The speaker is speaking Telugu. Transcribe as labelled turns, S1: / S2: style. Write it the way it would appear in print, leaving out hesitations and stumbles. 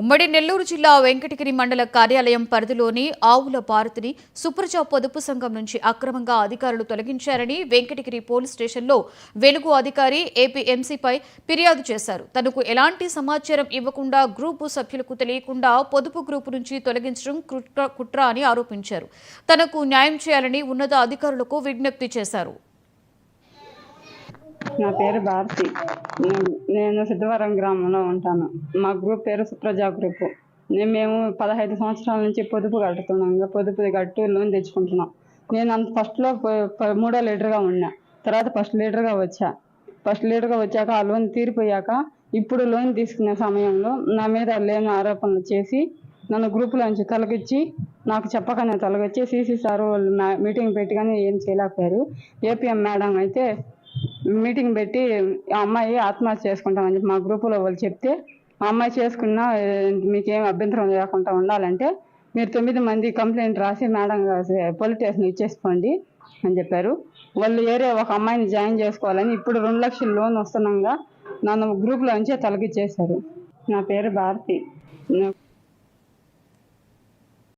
S1: ఉమ్మడి నెల్లూరు జిల్లా వెంకటగిరి మండల కార్యాలయం పరిధిలోని ఆవుల భారతిని సుప్రజ పొదుపు సంఘం నుంచి అక్రమంగా అధికారులు తొలగించారని వెంకటగిరి పోలీస్ స్టేషన్లో వెలుగు అధికారి ఏపీఎంసీపై ఫిర్యాదు చేశారు. తనకు ఎలాంటి సమాచారం ఇవ్వకుండా గ్రూపు సభ్యులకు తెలియకుండా పొదుపు గ్రూపు నుంచి తొలగించడం కుట్ర అని ఆరోపించారు. తనకు న్యాయం చేయాలని ఉన్నత అధికారులకు విజ్ఞప్తి చేశారు.
S2: నా పేరు భారతి. నేను సిద్ధవరం గ్రామంలో ఉంటాను. మా గ్రూప్ పేరు సుప్రజ గ్రూప్. మేము 15 సంవత్సరాల నుంచి పొదుపు కట్టుతున్నాం. పొదుపు కట్టు లోన్ తెచ్చుకుంటున్నాం. నేను ఫస్ట్లో 3వ లీడర్గా ఉన్నా. తర్వాత ఫస్ట్ లీడర్గా వచ్చాక ఆ లోన్ తీరిపోయాక ఇప్పుడు లోన్ తీసుకునే సమయంలో నా మీద లేని ఆరోపణలు చేసి నన్ను గ్రూపులోంచి తొలగించి నాకు చెప్పకనే తొలగించి సీసీ సార్ వాళ్ళు మీటింగ్ పెట్టి కానీ ఏం చేయలేకపోయారు. ఏపీఎం మేడం అయితే మీటింగ్ పెట్టి ఆ అమ్మాయి ఆత్మహత్య చేసుకుంటామని చెప్పి మా గ్రూపులో వాళ్ళు చెప్తే ఆ అమ్మాయి చేసుకున్నా మీకేం అభ్యంతరం లేకుండా ఉండాలంటే మీరు 9 మంది కంప్లైంట్ రాసి మేడం పోలీస్ స్టేషన్ ఇచ్చేసుకోండి అని చెప్పారు. వాళ్ళు ఒక అమ్మాయిని జాయిన్ చేసుకోవాలని ఇప్పుడు 2 లక్షల లోన్ వస్తున్నాగా నన్ను గ్రూప్లో నుంచే తొలగించేశారు. నా పేరు భారతి.